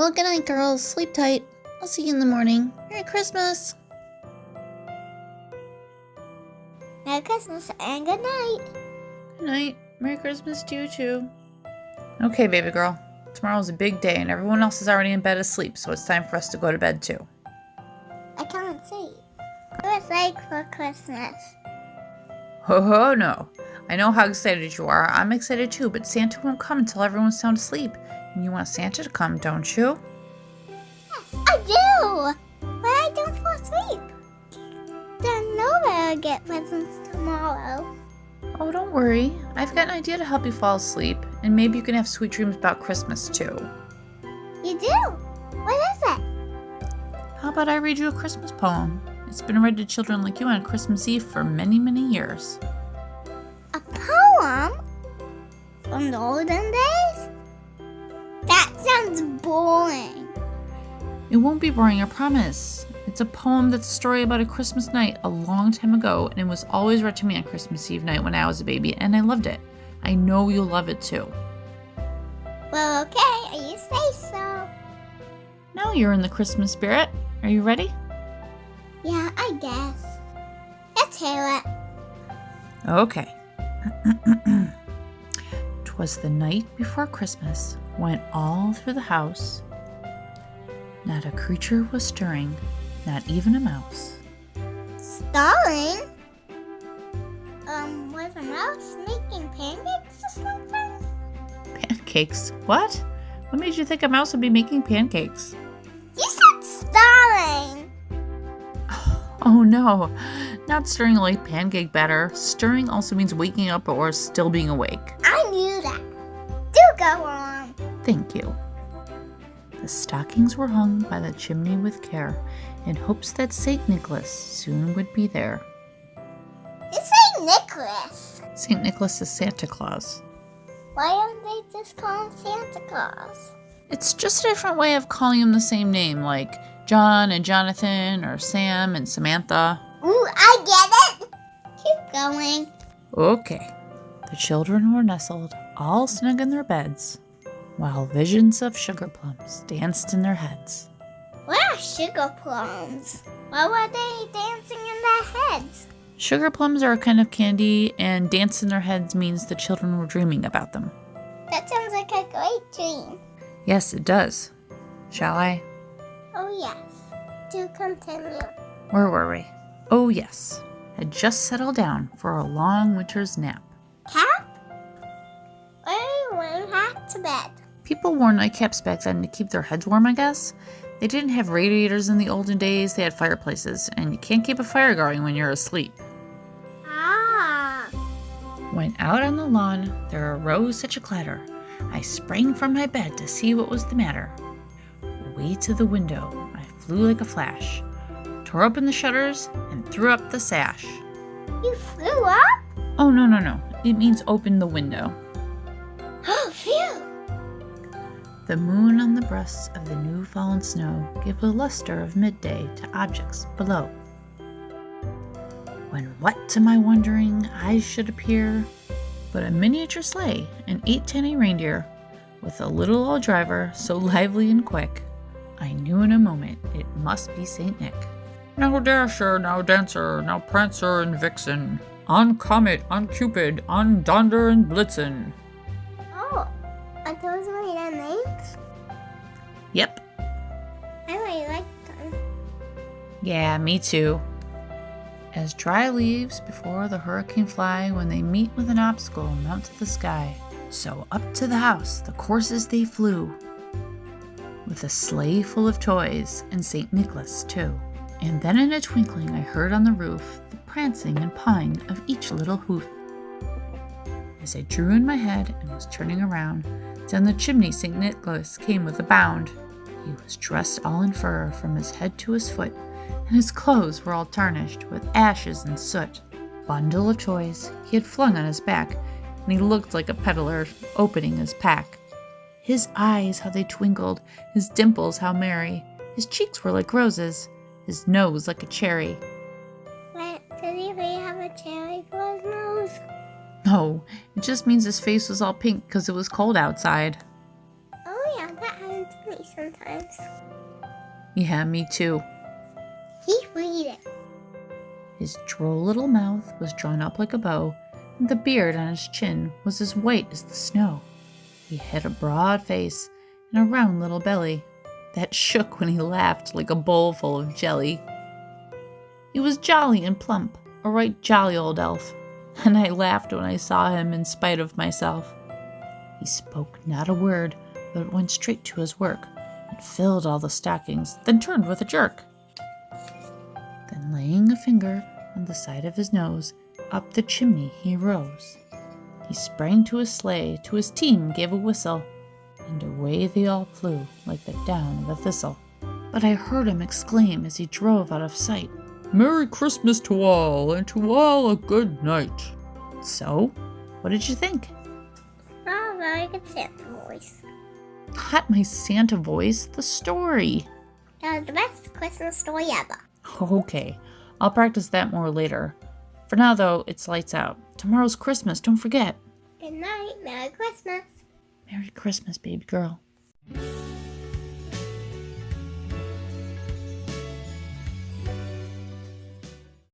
Well, good night, girls. Sleep tight. I'll see you in the morning. Merry Christmas. Merry Christmas and good night. Good night. Merry Christmas to you, too. Okay, baby girl. Tomorrow's a big day and everyone else is already in bed asleep, so it's time for us to go to bed, too. I can't see. What was like for Christmas? Ho, no. I know how excited you are. I'm excited, too, but Santa won't come until everyone's sound asleep. And you want Santa to come, don't you? Yes, I do. But I don't fall asleep. Then nobody will get presents tomorrow. Oh, don't worry. I've got an idea to help you fall asleep, and maybe you can have sweet dreams about Christmas, too. You do? What is it? How about I read you a Christmas poem? It's been read to children like you on Christmas Eve for many, many years. A poem? From the olden days? That sounds boring. It won't be boring, I promise. It's a poem that's a story about a Christmas night a long time ago, and it was always read to me on Christmas Eve night when I was a baby, and I loved it. I know you'll love it too. Well, okay, you say so. Now you're in the Christmas spirit. Are you ready? Yeah, I guess. Let's hear it. Okay. 'Twas the night before Christmas, went all through the house. Not a creature was stirring, not even a mouse. Stalling? Was a mouse making pancakes or something? Pancakes? What? What made you think a mouse would be making pancakes? You said stalling! Oh no, not stirring like pancake batter. Stirring also means waking up or still being awake. I knew that. Do go on. Thank you. The stockings were hung by the chimney with care, in hopes that St. Nicholas soon would be there. You say Nicholas. St. Nicholas is Santa Claus. Why don't they just call him Santa Claus? It's just a different way of calling him the same name, like John and Jonathan, or Sam and Samantha. Ooh, I get it. Keep going. Okay. The children were nestled, all snug in their beds, while visions of sugar plums danced in their heads. What are sugar plums? Why were they dancing in their heads? Sugar plums are a kind of candy, and dance in their heads means the children were dreaming about them. That sounds like a great dream. Yes, it does. Shall I? Oh, yes. Do continue. Where were we? Oh, yes. Had just settled down for a long winter's nap. Cap? Why are you wearing hat to bed? People wore nightcaps back then to keep their heads warm, I guess. They didn't have radiators in the olden days, they had fireplaces, and you can't keep a fire going when you're asleep. Ah. When out on the lawn, there arose such a clatter. I sprang from my bed to see what was the matter. Way to the window, I flew like a flash, tore open the shutters, and threw up the sash. You flew up? Oh, no. It means open the window. Oh, phew. The moon on the breasts of the new fallen snow gave a luster of midday to objects below. When what to my wondering eyes should appear but a miniature sleigh and 8 tiny reindeer, with a little old driver so lively and quick, I knew in a moment it must be Saint Nick. Now Dasher, now Dancer, now Prancer and Vixen, on Comet, on Cupid, on Donder and Blitzen. Oh, are those my names? Yep. I really like them. Yeah, me too. As dry leaves before the hurricane fly when they meet with an obstacle mount to the sky, so up to the house the coursers they flew, with a sleigh full of toys and St. Nicholas too. And then in a twinkling I heard on the roof the prancing and pawing of each little hoof. As I drew in my head and was turning around, down the chimney St. Nicholas came with a bound. He was dressed all in fur from his head to his foot, and his clothes were all tarnished with ashes and soot. Bundle of toys he had flung on his back, and he looked like a peddler opening his pack. His eyes, how they twinkled, his dimples, how merry. His cheeks were like roses, his nose like a cherry. What? Did he really have a cherry for his nose? No, it just means his face was all pink because it was cold outside. Oh yeah, that happened to me. voice sometimes. Yeah, me too. He's reading. His droll little mouth was drawn up like a bow, and the beard on his chin was as white as the snow. He had a broad face and a round little belly that shook when he laughed like a bowl full of jelly. He was jolly and plump, a right jolly old elf, and I laughed when I saw him in spite of myself. He spoke not a word, but went straight to his work, and filled all the stockings, then turned with a jerk. Then laying a finger on the side of his nose, up the chimney he rose. He sprang to his sleigh, to his team gave a whistle, and away they all flew like the down of a thistle. But I heard him exclaim as he drove out of sight, "Merry Christmas to all, and to all a good night." So, what did you think? Oh, very good Santa voice. Not my Santa voice, the story. That was the best Christmas story ever. Okay, I'll practice that more later. For now, though, it's lights out. Tomorrow's Christmas, don't forget. Good night. Merry Christmas. Merry Christmas, baby girl.